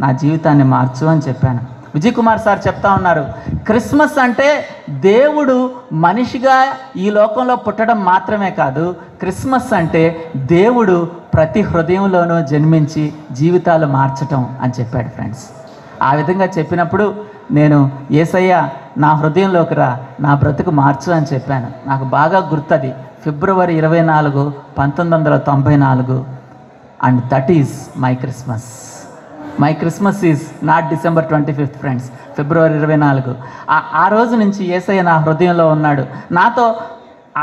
నా జీవితాన్ని మార్చు అని చెప్పాను. విజయ్ కుమార్ సార్ చెప్తా ఉన్నారు, క్రిస్మస్ అంటే దేవుడు మనిషిగా ఈ లోకంలో పుట్టడం మాత్రమే కాదు, క్రిస్మస్ అంటే దేవుడు ప్రతి హృదయంలోనూ జన్మించి జీవితాలు మార్చటం అని చెప్పాడు. ఫ్రెండ్స్, ఆ విధంగా చెప్పినప్పుడు నేను యేసయ్య నా హృదయంలోకి రా, నా బ్రతుకు మార్చు అని చెప్పాను. నాకు బాగా గుర్తుంది, ఫిబ్రవరి 24, 1994, and that is my Christmas. My Christmas is not December 25th friends, February 24. ఆ రోజు నుంచి యేసయ్య నా హృదయంలో ఉన్నాడు. నాతో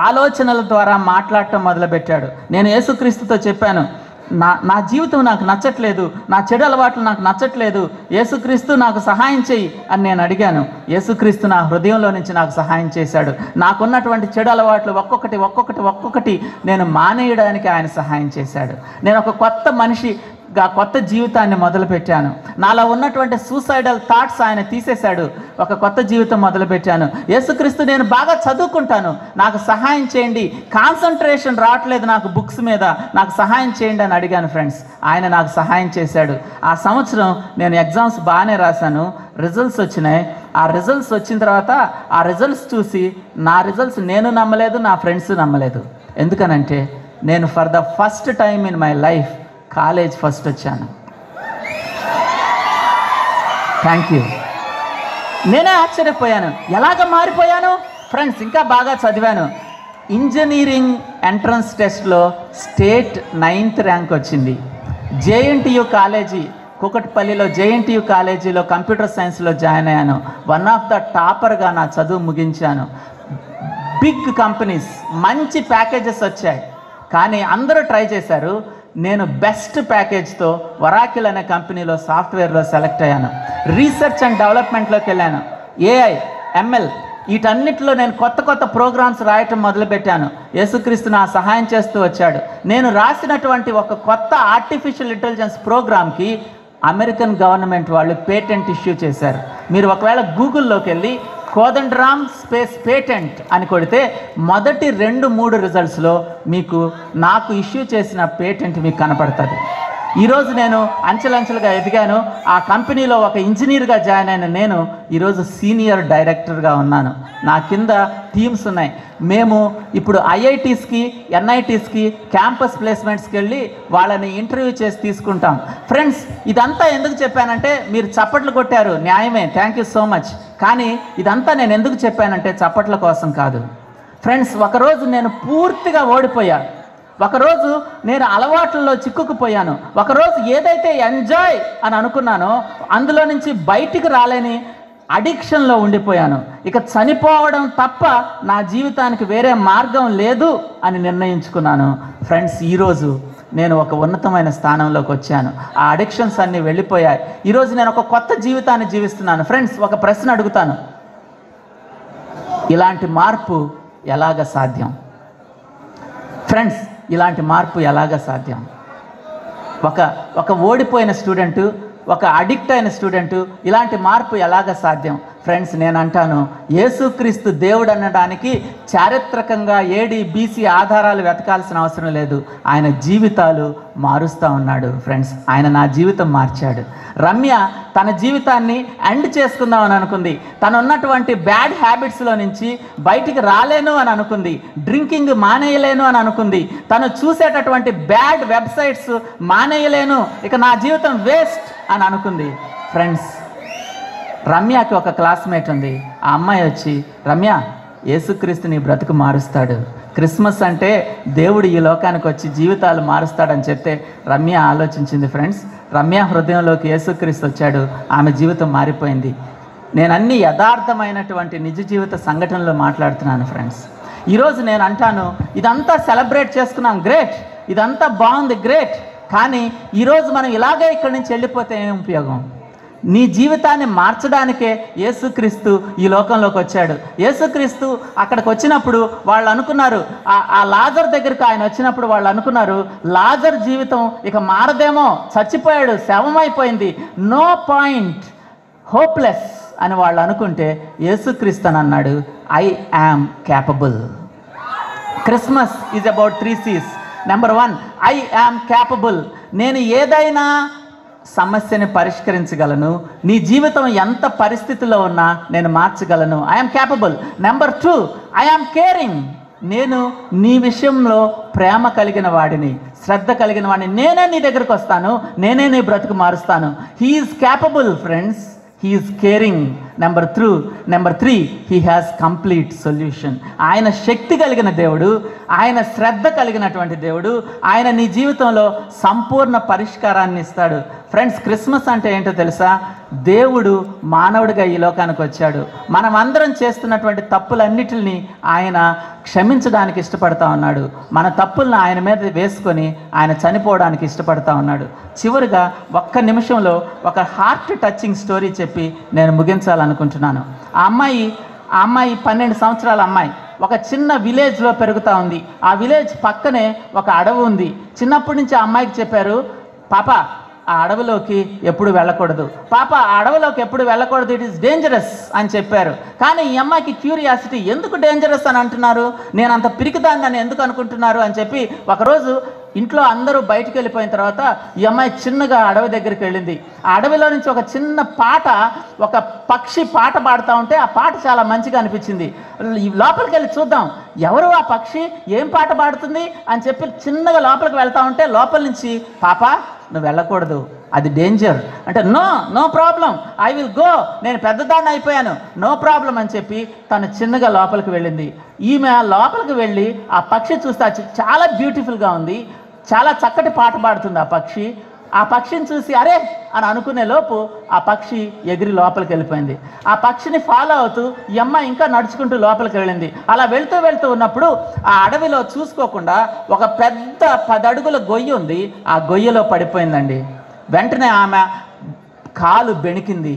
ఆలోచనల ద్వారా మాట్లాడటం మొదలుపెట్టాడు. నేను యేసుక్రీస్తుతో చెప్పాను, నా జీవితం నాకు నచ్చట్లేదు, నా చెడు అలవాట్లు నాకు నచ్చట్లేదు, యేసుక్రీస్తు నాకు సహాయం చేయి అని నేను అడిగాను. యేసుక్రీస్తు నా హృదయంలో నుంచి నాకు సహాయం చేశాడు. నాకున్నటువంటి చెడు అలవాట్లు ఒక్కొక్కటి నేను మానేయడానికి ఆయన సహాయం చేశాడు. నేను ఒక కొత్త మనిషి కొత్త జీవితాన్ని మొదలుపెట్టాను. నాలో ఉన్నటువంటి సూసైడల్ థాట్స్ ఆయన తీసేశాడు. ఒక కొత్త జీవితం మొదలుపెట్టాను. యేసుక్రీస్తు, నేను బాగా చదువుకుంటాను, నాకు సహాయం చేయండి, కాన్సన్ట్రేషన్ రావట్లేదు నాకు బుక్స్ మీద, నాకు సహాయం చేయండి అని అడిగాను ఫ్రెండ్స్. ఆయన నాకు సహాయం చేశాడు. ఆ సంవత్సరం నేను ఎగ్జామ్స్ బాగానే రాశాను, రిజల్ట్స్ వచ్చినాయి. ఆ రిజల్ట్స్ వచ్చిన తర్వాత ఆ రిజల్ట్స్ చూసి నా రిజల్ట్స్ నేను నమ్మలేదు, నా ఫ్రెండ్స్ నమ్మలేదు. ఎందుకనంటే నేను for the first time in my life college first వచ్చాను. Thank you. నేనే ఆశ్చర్యపోయాను, ఎలాగ మారిపోయాను ఫ్రెండ్స్. ఇంకా బాగా చదివాను. ఇంజనీరింగ్ ఎంట్రన్స్ టెస్ట్లో స్టేట్ 9th ర్యాంక్ వచ్చింది. జేఎన్టీయు కాలేజీ, కూకట్పల్లిలో జేఎన్టీయు కాలేజీలో కంప్యూటర్ సైన్స్లో జాయిన్ అయ్యాను. వన్ ఆఫ్ ద టాపర్గా నా చదువు ముగించాను. బిగ్ కంపెనీస్, మంచి ప్యాకేజెస్ వచ్చాయి. కానీ అందరూ ట్రై చేశారు. నేను బెస్ట్ ప్యాకేజ్తో వరాకిల్ అనే కంపెనీలో సాఫ్ట్వేర్లో సెలెక్ట్ అయ్యాను. రీసెర్చ్ అండ్ డెవలప్మెంట్లోకి వెళ్ళాను. ఏఐ, ఎంఎల్, వీటన్నిటిలో నేను కొత్త కొత్త ప్రోగ్రామ్స్ రాయటం మొదలుపెట్టాను. యేసుక్రీస్తు నా సహాయం చేస్తూ వచ్చాడు. నేను రాసినటువంటి ఒక కొత్త ఆర్టిఫిషియల్ ఇంటెలిజెన్స్ ప్రోగ్రామ్కి అమెరికన్ గవర్నమెంట్ వాళ్ళు పేటెంట్ ఇష్యూ చేశారు. మీరు ఒకవేళ గూగుల్లోకి వెళ్ళి కోదండరామ్ స్పేస్ పేటెంట్ అని కొడితే మొదటి 2-3 రిజల్ట్స్లో మీకు నాకు ఇష్యూ చేసిన పేటెంట్ మీకు కనపడుతుంది. ఈరోజు నేను అంచెలంచెలుగా ఎదిగాను. ఆ కంపెనీలో ఒక ఇంజనీర్గా జాయిన్ అయిన నేను ఈరోజు సీనియర్ డైరెక్టర్గా ఉన్నాను. నా కింద టీమ్స్ ఉన్నాయి. మేము ఇప్పుడు ఐఐటీస్కి, ఎన్ఐటీస్కి క్యాంపస్ ప్లేస్మెంట్స్కి వెళ్ళి వాళ్ళని ఇంటర్వ్యూ చేసి తీసుకుంటాం. ఫ్రెండ్స్, ఇదంతా ఎందుకు చెప్పానంటే, మీరు చప్పట్లు కొట్టారు, న్యాయమే, థ్యాంక్ యూ సో మచ్. కానీ ఇదంతా నేను ఎందుకు చెప్పానంటే చప్పట్ల కోసం కాదు ఫ్రెండ్స్. ఒకరోజు నేను పూర్తిగా ఓడిపోయాను. ఒకరోజు నేను అలవాట్లలో చిక్కుకుపోయాను. ఒకరోజు ఏదైతే ఎంజాయ్ అని అనుకున్నానో అందులో నుంచి బయటికి రాలేని అడిక్షన్లో ఉండిపోయాను. ఇక చనిపోవడం తప్ప నా జీవితానికి వేరే మార్గం లేదు అని నిర్ణయించుకున్నాను. ఫ్రెండ్స్, ఈరోజు నేను ఒక ఉన్నతమైన స్థానంలోకి వచ్చాను. ఆ అడిక్షన్స్ అన్నీ వెళ్ళిపోయాయి. ఈరోజు నేను ఒక కొత్త జీవితాన్ని జీవిస్తున్నాను. ఫ్రెండ్స్, ఒక ప్రశ్న అడుగుతాను, ఇలాంటి మార్పు ఎలాగ సాధ్యం? ఫ్రెండ్స్, ఇలాంటి మార్పు ఎలాగ సాధ్యం? ఒక ఓడిపోయిన స్టూడెంటు, ఒక అడిక్ట్ అయిన స్టూడెంటు, ఇలాంటి మార్పు ఎలాగ సాధ్యం? ఫ్రెండ్స్, నేను అంటాను, యేసుక్రీస్తు దేవుడు అనడానికి చారిత్రకంగా ఏడి బీసీ ఆధారాలు వెతకాల్సిన అవసరం లేదు. ఆయన జీవితాలు మారుస్తూ ఉన్నాడు. ఫ్రెండ్స్, ఆయన నా జీవితం మార్చాడు. రమ్య తన జీవితాన్ని ఎండ్ చేసుకుందామని అనుకుంది. తను ఉన్నటువంటి బ్యాడ్ హ్యాబిట్స్లో నుంచి బయటికి రాలేను అని అనుకుంది. డ్రింకింగ్ మానేయలేను అని అనుకుంది. తను చూసేటటువంటి బ్యాడ్ వెబ్సైట్స్ మానేయలేను, ఇక నా జీవితం వేస్ట్ అని అనుకుంది. ఫ్రెండ్స్, రమ్యకి ఒక క్లాస్మేట్ ఉంది. ఆ అమ్మాయి వచ్చి, రమ్య, యేసుక్రీస్తు నీ బ్రతుకు మారుస్తాడు, క్రిస్మస్ అంటే దేవుడు ఈ లోకానికి వచ్చి జీవితాలు మారుస్తాడని చెప్తే రమ్య ఆలోచించింది. ఫ్రెండ్స్, రమ్య హృదయంలోకి యేసుక్రీస్తు వచ్చాడు. ఆమె జీవితం మారిపోయింది. నేను అన్ని యథార్థమైనటువంటి నిజ జీవిత సంఘటనలో మాట్లాడుతున్నాను. ఫ్రెండ్స్, ఈరోజు నేను అంటాను, ఇదంతా సెలబ్రేట్ చేసుకున్నాం, గ్రేట్, ఇదంతా బాగుంది, గ్రేట్. కానీ ఈరోజు మనం ఇలాగే ఇక్కడి నుంచి వెళ్ళిపోతే ఏం ఉపయోగం? నీ జీవితాన్ని మార్చడానికే యేసుక్రీస్తు ఈ లోకంలోకి వచ్చాడు. యేసుక్రీస్తు అక్కడికి వచ్చినప్పుడు వాళ్ళు అనుకున్నారు, ఆ లాజర్ దగ్గరికి ఆయన వచ్చినప్పుడు వాళ్ళు అనుకున్నారు, లాజర్ జీవితం ఇక మారదేమో, చచ్చిపోయాడు, శవమైపోయింది, నో పాయింట్, హోప్లెస్ అని వాళ్ళు అనుకుంటే యేసుక్రీస్తు అని అన్నాడు, I am capable. Christmas is about 3 C's. Number 1, I am capable. నేను ఏదైనా సమస్యని పరిష్కరించగలను. నీ జీవితం ఎంత పరిస్థితిలో ఉన్నా నేను మార్చగలను. I am capable. Number 2, I am caring. నేను నీ విషయంలో ప్రేమ కలిగిన వాడిని, శ్రద్ధ కలిగిన వాడిని. నేనే నీ దగ్గరకు వస్తాను, నేనే నీ బ్రతుకు మారుస్తాను. He is capable friends, he is caring. Number 3, he has complete solution. ఆయన శక్తి కలిగిన దేవుడు, ఆయన శ్రద్ధ కలిగినటువంటి దేవుడు. ఆయన నీ జీవితంలో సంపూర్ణ పరిష్కారాన్ని ఇస్తాడు. ఫ్రెండ్స్, క్రిస్మస్ అంటే ఏంటో తెలుసా? దేవుడు మానవుడిగా ఈ లోకానికి వచ్చాడు. మనం అందరం చేస్తున్నటువంటి తప్పులన్నిటిని ఆయన క్షమించడానికి ఇష్టపడతా ఉన్నాడు. మన తప్పులను ఆయన మీద వేసుకొని ఆయన చనిపోవడానికి ఇష్టపడతా ఉన్నాడు. చివరిగా ఒక్క నిమిషంలో ఒక హార్ట్ టచింగ్ స్టోరీ చెప్పి నేను ముగించాలనుకుంటున్నాను. ఆ అమ్మాయి 12 సంవత్సరాల అమ్మాయి ఒక చిన్న విలేజ్లో పెరుగుతూ ఉంది. ఆ విలేజ్ పక్కనే ఒక అడవి ఉంది. చిన్నప్పటి నుంచి ఆ అమ్మాయికి చెప్పారు, పాప ఆ అడవిలోకి ఎప్పుడు వెళ్ళకూడదు, పాప ఆ అడవిలోకి ఎప్పుడు వెళ్ళకూడదు, ఇట్ ఈస్ డేంజరస్ అని చెప్పారు. కానీ ఈ అమ్మాయికి క్యూరియాసిటీ, ఎందుకు డేంజరస్ అని అంటున్నారు, నేను అంత పిరికిదాన్ని అని ఎందుకు అనుకుంటున్నారు అని చెప్పి ఒకరోజు ఇంట్లో అందరూ బయటికి వెళ్ళిపోయిన తర్వాత ఈ అమ్మాయి చిన్నగా అడవి దగ్గరికి వెళ్ళింది. ఆ అడవిలో నుంచి ఒక చిన్న పాట, ఒక పక్షి పాట పాడుతూ ఉంటే ఆ పాట చాలా మంచిగా అనిపించింది. లోపలికి వెళ్ళి చూద్దాం ఎవరు ఆ పక్షి, ఏం పాట పాడుతుంది అని చెప్పి చిన్నగా లోపలికి వెళ్తా ఉంటే లోపల నుంచి, పాప నువ్వు వెళ్ళకూడదు, అది డేంజర్ అంటే, no problem, I will go, నేను పెద్దదాన్ని అయిపోయాను, నో ప్రాబ్లం అని చెప్పి తను చిన్నగా లోపలికి వెళ్ళింది. ఈమె లోపలికి వెళ్ళి ఆ పక్షి చూస్తే చాలా బ్యూటిఫుల్గా ఉంది, చాలా చక్కటి పాట పాడుతుంది ఆ పక్షి. ఆ పక్షిని చూసి అరే అని అనుకునే లోపు ఆ పక్షి ఎగిరి లోపలికి వెళ్ళిపోయింది. ఆ పక్షిని ఫాలో అవుతూ ఈ అమ్మాయి ఇంకా నడుచుకుంటూ లోపలికి వెళ్ళింది. అలా వెళ్తూ ఉన్నప్పుడు ఆ అడవిలో చూసుకోకుండా ఒక పెద్ద 10 అడుగుల గొయ్యి ఉంది, ఆ గొయ్యలో పడిపోయిందండి. వెంటనే ఆమె కాలు బెణికింది,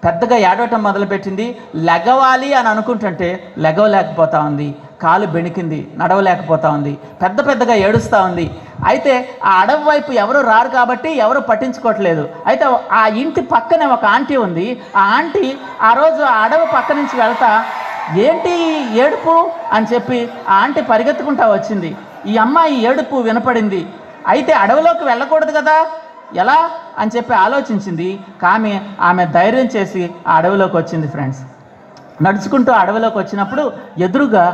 పెద్దగా ఏడవటం మొదలుపెట్టింది. లెగవాలి అని అనుకుంటుంటే లెగవలేకపోతా ఉంది, కాలు బెణికింది, నడవలేకపోతా ఉంది, పెద్దగా ఏడుస్తూ ఉంది. అయితే ఆ అడవి వైపు ఎవరు రారు కాబట్టి ఎవరు పట్టించుకోవట్లేదు. అయితే ఆ ఇంటి పక్కనే ఒక ఆంటీ ఉంది. ఆ ఆంటీ ఆ రోజు ఆ అడవి పక్క నుంచి వెళ్తా, ఏంటి ఏడుపు అని చెప్పి ఆ ఆంటీ పరిగెత్తుకుంటా వచ్చింది. ఈ అమ్మాయి ఏడుపు వినపడింది. అయితే అడవిలోకి వెళ్ళకూడదు కదా, ఎలా అని చెప్పి ఆలోచించింది. కానీ ఆమె ధైర్యం చేసి ఆ అడవిలోకి వచ్చింది. ఫ్రెండ్స్, నడుచుకుంటూ అడవిలోకి వచ్చినప్పుడు ఎదురుగా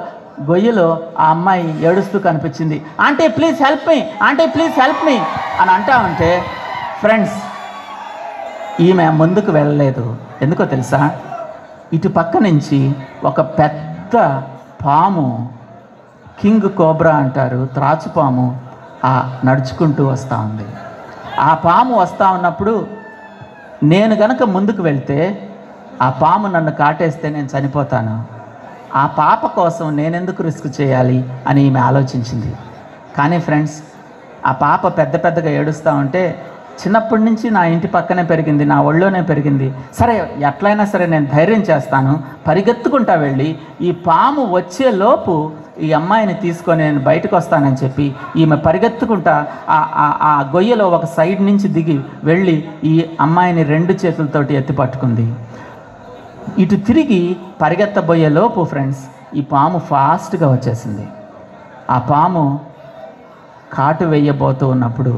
గొయ్యలో ఆ అమ్మాయి ఏడుస్తూ కనిపించింది. Aunty please help me, aunty please help me అని అంటా ఉంటే ఫ్రెండ్స్, ఈమె ముందుకు వెళ్ళలేదు. ఎందుకో తెలుసా, ఇటు పక్క నుంచి ఒక పెద్ద పాము, కింగ్ కోబ్రా అంటారు, త్రాచుపాము, నడుచుకుంటూ వస్తూ ఉంది. ఆ పాము వస్తూ ఉన్నప్పుడు నేను గనక ముందుకు వెళ్తే ఆ పాము నన్ను కాటేస్తే నేను చనిపోతాను, ఆ పాప కోసం నేనెందుకు రిస్క్ చేయాలి అని ఈమె ఆలోచించింది. కానీ ఫ్రెండ్స్, ఆ పాప పెద్దగా ఏడుస్తూ ఉంటే, చిన్నప్పటి నుంచి నా ఇంటి పక్కనే పెరిగింది, నా ఒళ్ళోనే పెరిగింది, సరే ఎట్లయినా సరే నేను ధైర్యం చేస్తాను, పరిగెత్తుకుంటా వెళ్ళి ఈ పాము వచ్చేలోపు ఈ అమ్మాయిని తీసుకొని నేను బయటకు వస్తానని చెప్పి ఈమె పరిగెత్తుకుంటా ఆ గొయ్యలో ఒక సైడ్ నుంచి దిగి వెళ్ళి ఈ అమ్మాయిని 2 చేతులతోటి ఎత్తి పట్టుకుంది. ఇటు తిరిగి పరిగెత్తబోయేలోపు ఫ్రెండ్స్, ఈ పాము ఫాస్ట్గా వచ్చేసింది. ఆ పాము కాటు వేయబోతూ ఉన్నప్పుడు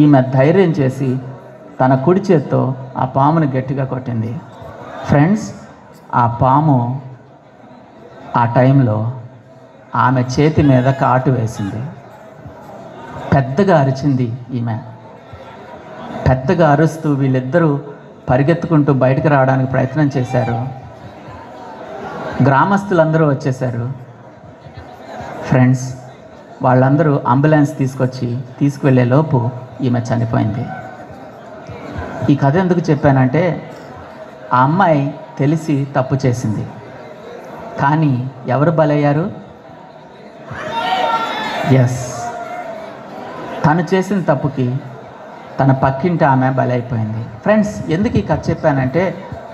ఈమె ధైర్యం చేసి తన కుడి చేత్తో ఆ పాముని గట్టిగా కొట్టింది. ఫ్రెండ్స్, ఆ పాము ఆ టైంలో ఆమె చేతి మీద కాటు వేసింది. పెద్దగా అరిచింది ఈమె. పెద్దగా అరుస్తూ వీళ్ళిద్దరూ పరిగెత్తుకుంటూ బయటకు రావడానికి ప్రయత్నం చేశారు. గ్రామస్తులందరూ వచ్చేశారు. ఫ్రెండ్స్, వాళ్ళందరూ అంబులెన్స్ తీసుకువెళ్ళే లోపు ఈమె చనిపోయింది. ఈ కథ ఎందుకు చెప్పానంటే, ఆ అమ్మాయి తెలిసి తప్పు చేసింది, కానీ ఎవరు బలయ్యారు? ఎస్, తను చేసిన తప్పుకి తన పక్కింటి ఆమె బలైపోయింది. ఫ్రెండ్స్, ఎందుకు ఈ కథ చెప్పానంటే,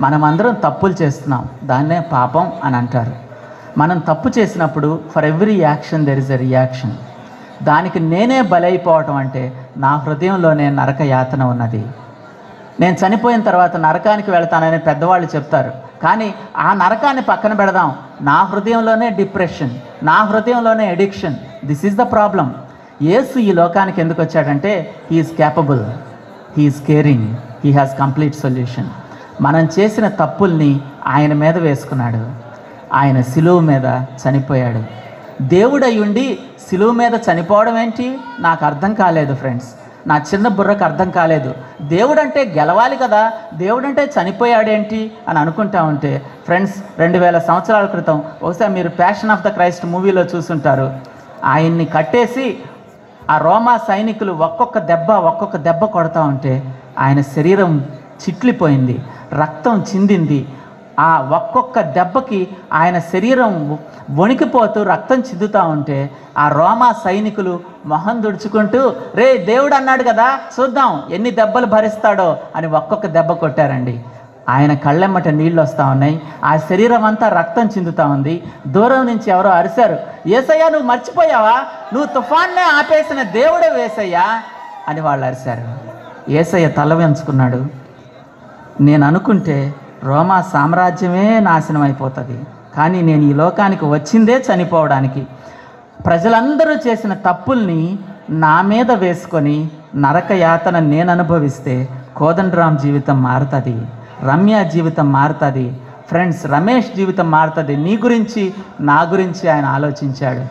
మనమందరం తప్పులు చేస్తున్నాం, దాన్నే పాపం అని అంటారు. మనం తప్పు చేసినప్పుడు for every action there is a reaction. దానికి నేనే బలైపోవటం అంటే నా హృదయంలోనే నరక యాతన ఉన్నది. నేను చనిపోయిన తర్వాత నరకానికి వెళ్తానని పెద్దవాళ్ళు చెప్తారు, కానీ ఆ నరకాన్ని పక్కన పెడదాం. నా హృదయంలోనే డిప్రెషన్, నా హృదయంలోనే addiction. This is the problem. Yesu ఈ లోకానికి ఎందుకు వచ్చాడంటే, he is capable, he is caring, he has complete solution. మనం చేసిన తప్పుల్ని ఆయన మీద వేసుకున్నాడు, ఆయన సిలువ మీద చనిపోయాడు. దేవుడై ఉండి సిలువ మీద చనిపోవడం ఏంటి నాకు అర్థం కాలేదు ఫ్రెండ్స్. నా చిన్న బుర్రకు అర్థం కాలేదు. దేవుడంటే గెలవాలి కదా, దేవుడంటే చనిపోయాడేంటి అని అనుకుంటా ఉంటే ఫ్రెండ్స్, 2000 సంవత్సరాల క్రితం బహుశా మీరు ప్యాషన్ ఆఫ్ ద క్రైస్ట్ మూవీలో చూసుంటారు. ఆయన్ని కట్టేసి ఆ రోమా సైనికులు ఒక్కొక్క దెబ్బ కొడతా ఉంటే ఆయన శరీరం చిట్లిపోయింది, రక్తం చిందింది. ఆ ఒక్కొక్క దెబ్బకి ఆయన శరీరం వణికిపోతూ రక్తం చిందుతూ ఉంటే ఆ రోమా సైనికులు మొహం దుడుచుకుంటూ, రే దేవుడు అన్నాడు కదా, చూద్దాం ఎన్ని దెబ్బలు భరిస్తాడో అని ఒక్కొక్క దెబ్బ కొట్టారండి. ఆయన కళ్ళెమ్మట నీళ్ళు వస్తూ ఉన్నాయి, ఆ శరీరం అంతా రక్తం చిందుతూ ఉంది. దూరం నుంచి ఎవరో అరిశారు, యేసయ్యా నువ్వు మర్చిపోయావా, నువ్వు తుఫాన్నే ఆపేసిన దేవుడే యేసయ్యా అని వాళ్ళు అరిశారు. యేసయ్య తల వంచుకున్నాడు. నేను అనుకుంటే రోమా సామ్రాజ్యమే నాశనం అయిపోతుంది, కానీ నేను ఈ లోకానికి వచ్చిందే చనిపోవడానికి. ప్రజలందరూ చేసిన తప్పుల్ని నా మీద వేసుకొని నరక యాతన నేను అనుభవిస్తే కోదండరాం జీవితం మారుతుంది, రమ్య జీవితం మారుతుంది, ఫ్రెండ్స్ రమేష్ జీవితం మారుతుంది. నీ గురించి నా గురించి ఆయన ఆలోచించాడు.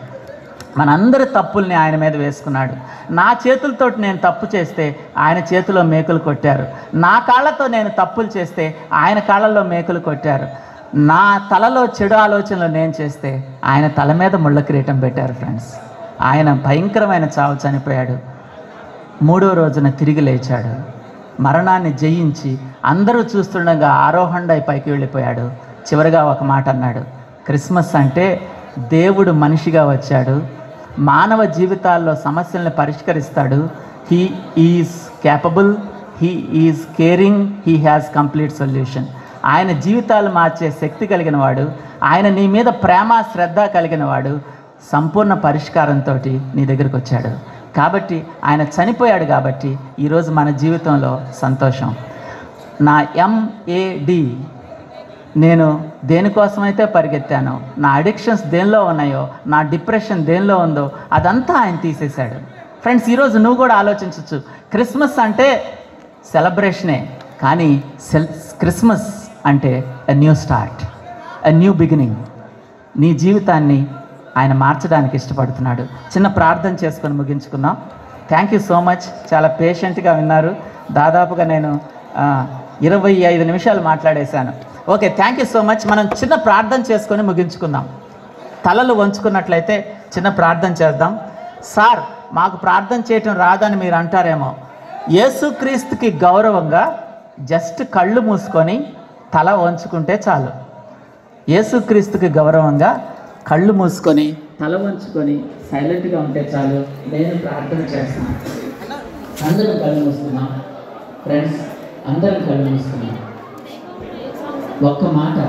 మనందరి తప్పుల్ని ఆయన మీద వేసుకున్నాడు. నా చేతులతో నేను తప్పు చేస్తే ఆయన చేతిలో మేకులు కొట్టారు. నా కాళ్ళతో నేను తప్పులు చేస్తే ఆయన కాళ్ళల్లో మేకులు కొట్టారు. నా తలలో చెడు ఆలోచనలు నేను చేస్తే ఆయన తల మీద ముళ్ళ కిరీటం పెట్టారు. ఫ్రెండ్స్, ఆయన భయంకరమైన చావు చనిపోయాడు. 3వ రోజున తిరిగి లేచాడు. మరణాన్ని జయించి అందరూ చూస్తుండగా ఆరోహణై పైకి వెళ్ళిపోయాడు. చివరిగా ఒక మాట అన్నాడు, క్రిస్మస్ అంటే దేవుడు మనిషిగా వచ్చాడు, మానవ జీవితాల్లో సమస్యలను పరిష్కరిస్తాడు. He is capable, he is caring, he has complete solution. ఆయన జీవితాలు మార్చే శక్తి కలిగిన వాడు, ఆయన నీ మీద ప్రేమ శ్రద్ధ కలిగిన వాడు, సంపూర్ణ పరిష్కారంతో నీ దగ్గరికి వచ్చాడు. కాబట్టి ఆయన చనిపోయాడు కాబట్టి ఈరోజు మన జీవితంలో సంతోషం. నా MAD, నేను దేనికోసమైతే పరిగెత్తానో, నా అడిక్షన్స్ దేనిలో ఉన్నాయో, నా డిప్రెషన్ దేనిలో ఉందో అదంతా ఆయన తీసేశాడు. ఫ్రెండ్స్, ఈరోజు నువ్వు కూడా ఆలోచించవచ్చు, క్రిస్మస్ అంటే సెలబ్రేషనే, కానీ క్రిస్మస్ అంటే a new start, a new beginning. నీ జీవితాన్ని ఆయన మార్చడానికి ఇష్టపడుతున్నాడు. చిన్న ప్రార్థన చేసుకొని ముగించుకున్నాం. Thank you so much. చాలా పేషెంట్గా విన్నారు. దాదాపుగా నేను 25 నిమిషాలు మాట్లాడేశాను. Okay, thank you so much. మనం చిన్న ప్రార్థన చేసుకొని ముగించుకుందాం. తలలు వంచుకున్నట్లయితే చిన్న ప్రార్థన చేద్దాం. సార్, మాకు ప్రార్థన చేయటం రాదని మీరు అంటారేమో. యేసుక్రీస్తుకి గౌరవంగా జస్ట్ కళ్ళు మూసుకొని తల వంచుకుంటే చాలు. యేసుక్రీస్తుకి గౌరవంగా కళ్ళు మూసుకొని తల వంచుకొని సైలెంట్గా ఉంటే చాలు. నేను ప్రార్థన చేస్తాను. అందరం కళ్ళు మూసుకున్నాం. ఫ్రెండ్స్, అందరం కళ్ళు మూసుకున్నాం. ఒక్క మాట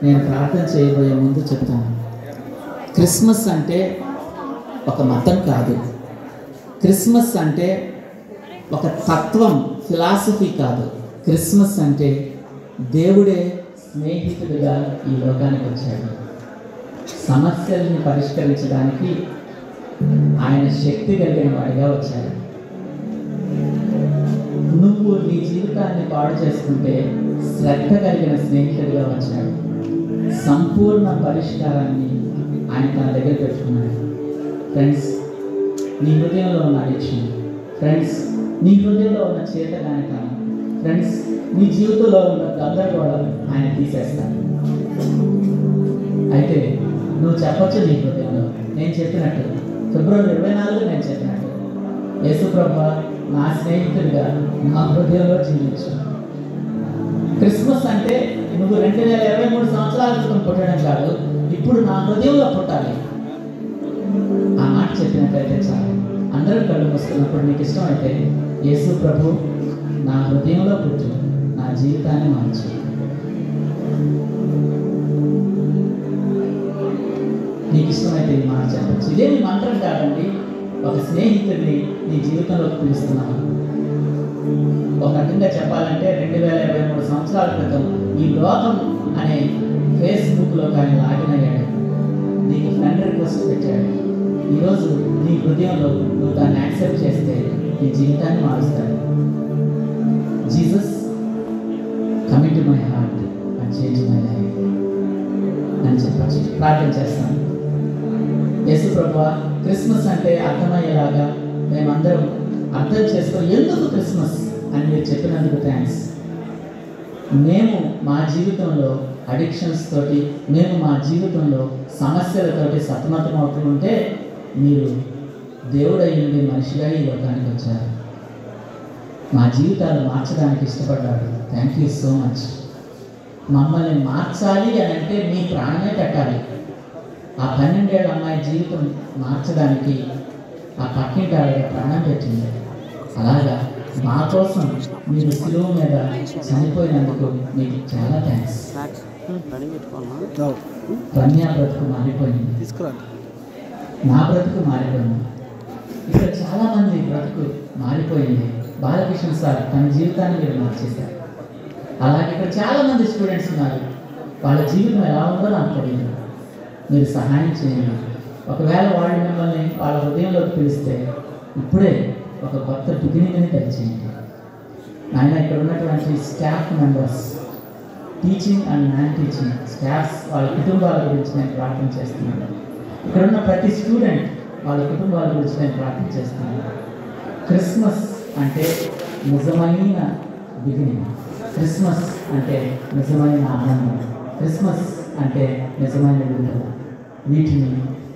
నేను ప్రార్థన చేయబోయే ముందు చెప్తాను. క్రిస్మస్ అంటే ఒక మతం కాదు. క్రిస్మస్ అంటే ఒక తత్వం, ఫిలాసఫీ కాదు. క్రిస్మస్ అంటే దేవుడే స్నేహితుడిగా ఈ లోకానికి వచ్చాడు. సమస్యల్ని పరిష్కరించడానికి ఆయన శక్తి కలిగిన వాడిగా వచ్చాడు. నువ్వు నీ జీవితాన్ని పాడు చేసుకుంటే శ్రద్ధ కలిగిన స్నేహితుడిగా వచ్చాడు. సంపూర్ణ పరిష్కారాన్ని ఆయన తన దగ్గర పెట్టుకున్నాడు. ఫ్రెండ్స్, నీ హృదయంలో ఉన్న అడిక్షన్, ఫ్రెండ్స్ నీ హృదయంలో ఉన్న చేతగానితనం, ఫ్రెండ్స్ నీ జీవితంలో ఉన్న గందరగోళం ఆయన తీసేస్తాడు. అయితే నువ్వు చెప్పొచ్చు నీ హృదయంలో, నేను చెప్పినట్టు ఫిబ్రవరి 24 నేను చెప్పినట్టు, యేసు ప్రభువా నా స్నేహితుడిగా నా హృదయంలో జీవించు. క్రిస్మస్ అంటే నువ్వు 2023 సంవత్సరాల క్రితం పుట్టడం కాదు, ఇప్పుడు నా హృదయంలో పుట్టాలి. ఆ మాట చెప్పినట్లయితే చాలు. అందరం కళ్ళు మూసుకున్నప్పుడు నీకు ఇష్టమైతే, యేసు ప్రభు నా హృదయంలో పుట్టు, నా జీవితాన్ని మార్చు. నీకు ఇష్టమైతే ఈ మాట చెప్పచ్చు. ఇదేమి మంత్రం కాదండి, ఒక స్నేహితుడిని నీ జీవితంలోకి పిలుస్తున్నాను. ఒక రకంగా చెప్పాలంటే 2023 సంవత్సరాల క్రితం ఈ లోకం అనే ఫేస్బుక్లోకి ఆయన లాగిన్ అయ్యాడు. నీకు ఫ్రెండ్ రిక్వెస్ట్ పెట్టాడు. ఈరోజు నీ హృదయంలో నువ్వు దాన్ని యాక్సెప్ట్ చేస్తే నీ జీవితాన్ని మారుస్తాడు. Jesus, come into my heart and change my life అని చెప్పచ్చు. ప్రార్థన చేస్తాను. యేసు ప్రభువా, క్రిస్మస్ అంటే అర్థమయ్యేలాగా మేమందరం అర్థం చేసుకొని ఎందుకు క్రిస్మస్ అని మీరు చెప్పినందుకు థ్యాంక్స్. మేము మా జీవితంలో అడిక్షన్స్ తోటి, మేము మా జీవితంలో సమస్యలతోటి సతమతం అవుతుంటే మీరు దేవుడు అయ్యింది మనిషిగా ఈ లోకానికి వచ్చారు. మా జీవితాలు మార్చడానికి ఇష్టపడ్డాడు. Thank you so much. మమ్మల్ని మార్చాలి అని అంటే మీ ప్రాణమే పెట్టాలి. ఆ 12 ఏళ్ళ అమ్మాయి జీవితం మార్చడానికి ఆ పక్కింటి ఆవిడ ప్రాణం పెట్టింది. అలాగా మా కోసం మీరు శిలువ మీద చనిపోయినందుకు మీకు చాలా థ్యాంక్స్. కన్యా బ్రతుకు మారిపోయింది, నా బ్రతుకు మారిపోయింది. ఇక్కడ చాలామంది బ్రతుకు మారిపోయింది. బాలకృష్ణ సార్ తన జీవితాన్ని మీరు మార్చేశారు. అలాగే ఇక్కడ చాలామంది స్టూడెంట్స్ ఉన్నారు, వాళ్ళ జీవితం ఎలా ఉందో నాకు తెలియదు. మీరు సహాయం చేయండి. ఒకవేళ వాళ్ళు మిమ్మల్ని వాళ్ళ హృదయంలోకి పిలిస్తే ఇప్పుడే ఒక కొత్త బిగినింగ్ని తెచ్చేయండి నాయన. ఇక్కడ ఉన్నటువంటి staff members, teaching and non teaching staffs, వాళ్ళ కుటుంబాల గురించి నేను ప్రార్థన చేస్తున్నాను. ఇక్కడ ఉన్న ప్రతి స్టూడెంట్ వాళ్ళ కుటుంబాల గురించి నేను ప్రార్థన చేస్తున్నాను. క్రిస్మస్ అంటే నిజమైన బిగినింగ్, క్రిస్మస్ అంటే నిజమైన ఆనందం, క్రిస్మస్ అంటే నిజమైన విడుదల. వీటిని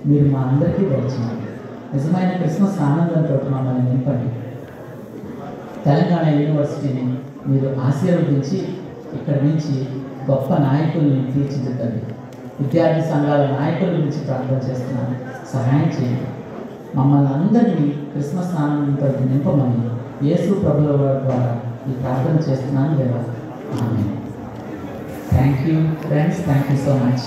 మీరు మా అందరికీ దయచేయండి. నిజమైన క్రిస్మస్ ఆనందంతో మమ్మల్ని నింపండి. తెలంగాణ యూనివర్సిటీని మీరు ఆశీర్వదించి ఇక్కడి నుంచి గొప్ప నాయకుల్ని తీర్చిదిద్దండి. విద్యార్థి సంఘాల నాయకుల గురించి ప్రార్థన చేస్తున్నాను, సహాయం చేయండి. మమ్మల్ని అందరినీ క్రిస్మస్ ఆనందంతో నింపమని యేసు ప్రభుల వారి ద్వారా ఈ ప్రార్థన చేస్తున్నాను లేదా. Amen. Thank you friends, thank you so much.